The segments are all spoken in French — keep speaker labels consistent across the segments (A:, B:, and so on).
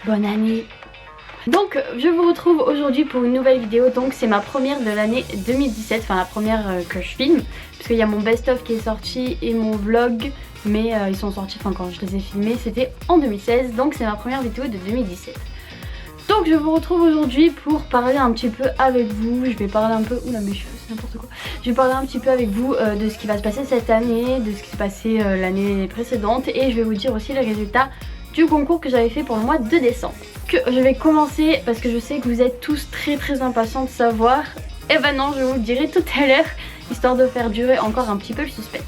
A: bonne année. Donc je vous retrouve aujourd'hui pour une nouvelle vidéo. Donc c'est ma première de l'année 2017, enfin la première que je filme, parce qu'il y a mon best-of qui est sorti et mon vlog, mais ils sont sortis, enfin quand je les ai filmés c'était en 2016, donc c'est ma première vidéo de 2017. Donc je vous retrouve aujourd'hui pour parler un petit peu avec vous. Je vais parler un peu, oula mes cheveux c'est n'importe quoi. Je vais parler un petit peu avec vous de ce qui va se passer cette année, de ce qui s'est passé l'année précédente, et je vais vous dire aussi les résultats du concours que j'avais fait pour le mois de décembre. Je vais commencer parce que je sais que vous êtes tous très impatients de savoir. Et ben non, je vous le dirai tout à l'heure, histoire de faire durer encore un petit peu le suspense.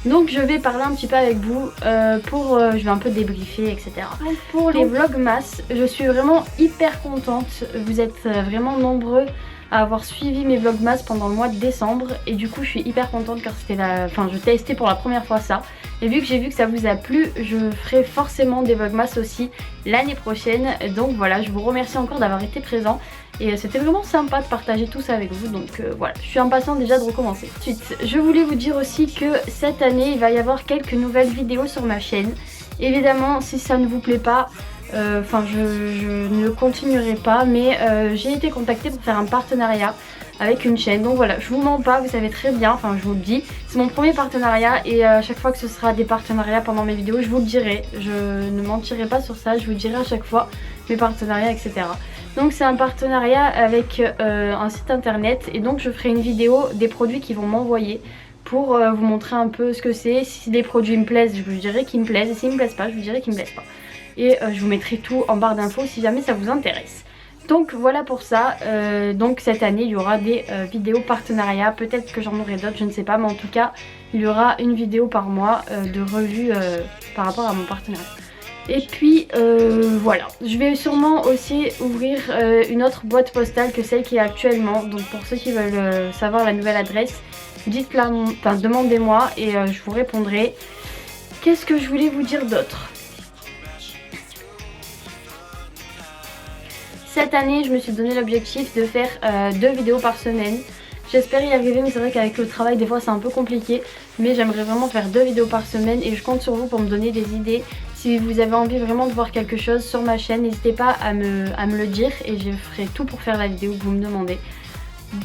A: Donc je vais parler un petit peu avec vous je vais un peu débriefer, etc. Donc pour les vlogmas, je suis vraiment hyper contente. Vous êtes vraiment nombreux à avoir suivi mes vlogmas pendant le mois de décembre, et du coup je suis hyper contente car c'était je testais pour la première fois ça, et vu que j'ai vu que ça vous a plu, je ferai forcément des vlogmas aussi l'année prochaine. Donc voilà, je vous remercie encore d'avoir été présent et c'était vraiment sympa de partager tout ça avec vous. Donc voilà, je suis impatiente déjà de recommencer. Ensuite, je voulais vous dire aussi que cette année il va y avoir quelques nouvelles vidéos sur ma chaîne. Évidemment si ça ne vous plaît pas, je ne continuerai pas, mais j'ai été contactée pour faire un partenariat avec une chaîne. Donc voilà, je vous mens pas, vous savez très bien, enfin je vous le dis, c'est mon premier partenariat, et à chaque fois que ce sera des partenariats pendant mes vidéos, je vous le dirai. Je ne mentirai pas sur ça, je vous dirai à chaque fois mes partenariats, etc. Donc c'est un partenariat avec un site internet, et donc je ferai une vidéo des produits qu'ils vont m'envoyer pour vous montrer un peu ce que c'est. Si des produits me plaisent, je vous dirai qu'ils me plaisent, et s'ils me plaisent pas, je vous dirai qu'ils me plaisent pas. Et je vous mettrai tout en barre d'infos si jamais ça vous intéresse. Donc voilà pour ça. Donc cette année il y aura des vidéos partenariats, peut-être que j'en aurai d'autres, je ne sais pas, mais en tout cas il y aura une vidéo par mois de revue par rapport à mon partenariat. Et puis voilà, je vais sûrement aussi ouvrir une autre boîte postale que celle qui est actuellement. Donc pour ceux qui veulent savoir la nouvelle adresse, dites-la, demandez-moi et je vous répondrai. Qu'est-ce que je voulais vous dire d'autre? Cette année, je me suis donné l'objectif de faire 2 vidéos par semaine. J'espère y arriver, mais c'est vrai qu'avec le travail, des fois c'est un peu compliqué. Mais j'aimerais vraiment faire 2 vidéos par semaine, et je compte sur vous pour me donner des idées. Si vous avez envie vraiment de voir quelque chose sur ma chaîne, n'hésitez pas à me le dire, et je ferai tout pour faire la vidéo que vous me demandez.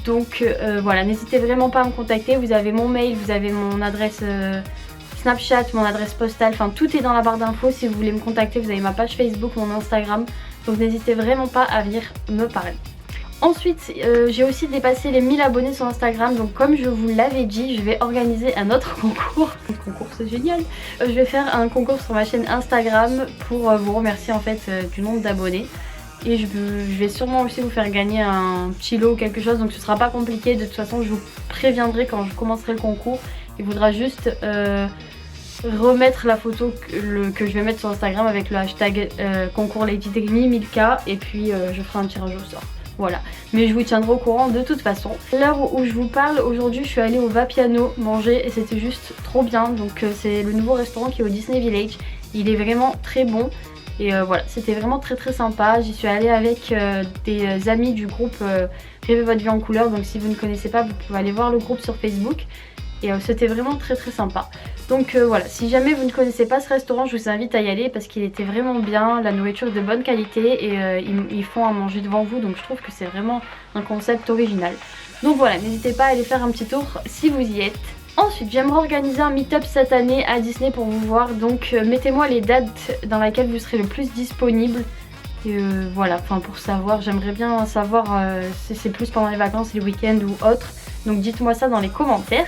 A: Donc voilà, n'hésitez vraiment pas à me contacter. Vous avez mon mail, vous avez mon adresse Snapchat, mon adresse postale, enfin tout est dans la barre d'infos. Si vous voulez me contacter, vous avez ma page Facebook, mon Instagram. Donc n'hésitez vraiment pas à venir me parler. Ensuite, j'ai aussi dépassé les 1000 abonnés sur Instagram. Donc comme je vous l'avais dit, je vais organiser un autre concours. Un concours, c'est génial. Je vais faire un concours sur ma chaîne Instagram pour vous remercier en fait du nombre d'abonnés. Et je vais sûrement aussi vous faire gagner un petit lot ou quelque chose. Donc ce sera pas compliqué. De toute façon, je vous préviendrai quand je commencerai le concours. Il faudra juste remettre la photo que je vais mettre sur Instagram avec le hashtag concours Lady Dreamy 1000K, et puis je ferai un tirage au sort. Voilà, mais je vous tiendrai au courant de toute façon. L'heure où je vous parle, aujourd'hui je suis allée au Vapiano manger et c'était juste trop bien. Donc c'est le nouveau restaurant qui est au Disney Village. Il est vraiment très bon. Et voilà, c'était vraiment très sympa. J'y suis allée avec des amis du groupe Rêvez votre vie en couleur. Donc si vous ne connaissez pas, vous pouvez aller voir le groupe sur Facebook. Et c'était vraiment très sympa. Donc voilà, si jamais vous ne connaissez pas ce restaurant, je vous invite à y aller parce qu'il était vraiment bien. La nourriture est de bonne qualité, et ils font à manger devant vous. Donc je trouve que c'est vraiment un concept original. Donc voilà, n'hésitez pas à aller faire un petit tour si vous y êtes. Ensuite, j'aimerais organiser un meet-up cette année à Disney pour vous voir. Donc mettez-moi les dates dans lesquelles vous serez le plus disponible. Et voilà, enfin pour savoir, j'aimerais bien savoir si c'est plus pendant les vacances, les week-ends ou autres. Donc dites-moi ça dans les commentaires.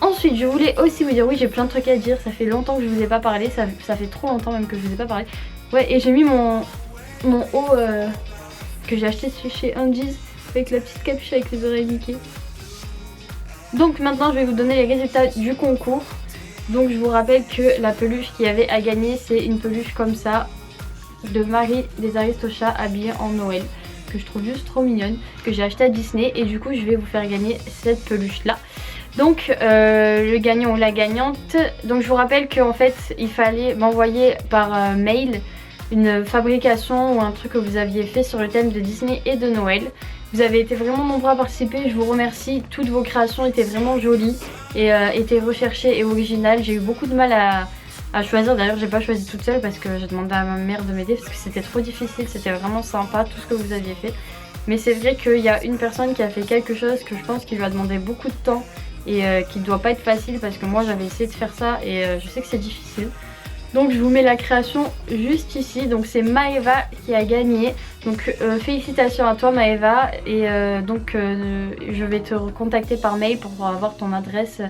A: Ensuite, je voulais aussi vous dire, oui j'ai plein de trucs à dire, ça fait longtemps que je vous ai pas parlé, ça fait trop longtemps même que je vous ai pas parlé. Ouais, et j'ai mis mon haut que j'ai acheté chez Undies avec la petite capuche avec les oreilles Mickey. Donc maintenant je vais vous donner les résultats du concours. Donc je vous rappelle que la peluche qu'il y avait à gagner, c'est une peluche comme ça de Marie des Aristochats habillée en Noël, que je trouve juste trop mignonne, que j'ai acheté à Disney, et du coup je vais vous faire gagner cette peluche là. Donc le gagnant ou la gagnante, donc je vous rappelle qu'en fait il fallait m'envoyer par mail une fabrication ou un truc que vous aviez fait sur le thème de Disney et de Noël. Vous avez été vraiment nombreux à participer, je vous remercie. Toutes vos créations étaient vraiment jolies et étaient recherchées et originales. J'ai eu beaucoup de mal à choisir. D'ailleurs j'ai pas choisi toute seule parce que j'ai demandé à ma mère de m'aider parce que c'était trop difficile, c'était vraiment sympa tout ce que vous aviez fait. Mais c'est vrai qu'il y a une personne qui a fait quelque chose que je pense qui lui a demandé beaucoup de temps et qui ne doit pas être facile parce que moi j'avais essayé de faire ça et je sais que c'est difficile. Donc je vous mets la création juste ici, donc c'est Maëva qui a gagné, donc félicitations à toi Maëva et je vais te recontacter par mail pour avoir ton adresse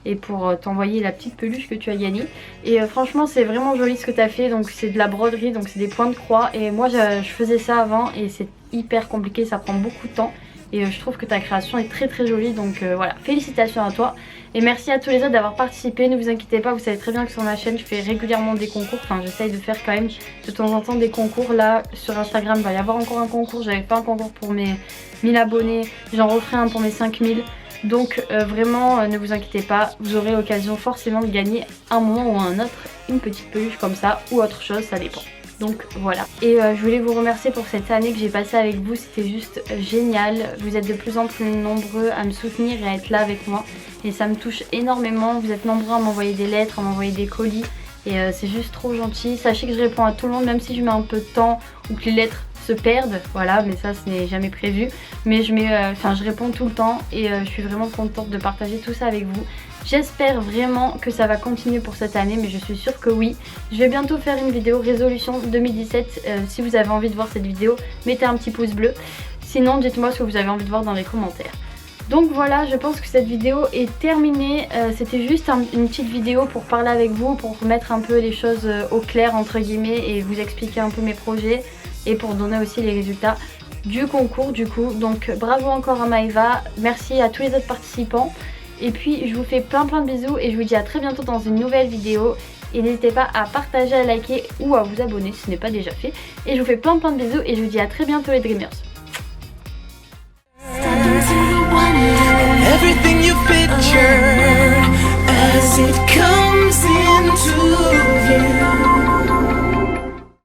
A: et pour t'envoyer la petite peluche que tu as gagnée. Et franchement c'est vraiment joli ce que tu as fait, donc c'est de la broderie, donc c'est des points de croix et moi je faisais ça avant et c'est hyper compliqué, ça prend beaucoup de temps. Et je trouve que ta création est très très jolie, donc voilà, félicitations à toi. Et merci à tous les autres d'avoir participé, ne vous inquiétez pas, vous savez très bien que sur ma chaîne je fais régulièrement des concours. Enfin j'essaye de faire quand même de temps en temps des concours. Là sur Instagram il va y avoir encore un concours, j'avais fait un concours pour mes 1000 abonnés, j'en referai un pour mes 5000. Donc vraiment ne vous inquiétez pas, vous aurez l'occasion forcément de gagner un moment ou un autre une petite peluche comme ça ou autre chose, ça dépend. Donc voilà, et je voulais vous remercier pour cette année que j'ai passée avec vous, c'était juste génial. Vous êtes de plus en plus nombreux à me soutenir et à être là avec moi et ça me touche énormément. Vous êtes nombreux à m'envoyer des lettres, à m'envoyer des colis et c'est juste trop gentil. Sachez que je réponds à tout le monde même si je mets un peu de temps ou que les lettres se perdent, voilà, mais ça ce n'est jamais prévu. Mais je réponds tout le temps et je suis vraiment contente de partager tout ça avec vous. J'espère vraiment que ça va continuer pour cette année, mais je suis sûre que oui. Je vais bientôt faire une vidéo résolution 2017. Si vous avez envie de voir cette vidéo, mettez un petit pouce bleu. Sinon, dites-moi ce que vous avez envie de voir dans les commentaires. Donc voilà, je pense que cette vidéo est terminée. C'était juste une petite vidéo pour parler avec vous, pour mettre un peu les choses au clair entre guillemets et vous expliquer un peu mes projets et pour donner aussi les résultats du concours du coup. Donc bravo encore à Maëva, merci à tous les autres participants. Et puis je vous fais plein de bisous et je vous dis à très bientôt dans une nouvelle vidéo. Et n'hésitez pas à partager, à liker ou à vous abonner si ce n'est pas déjà fait. Et je vous fais plein de bisous et je vous dis à très bientôt les Dreamers.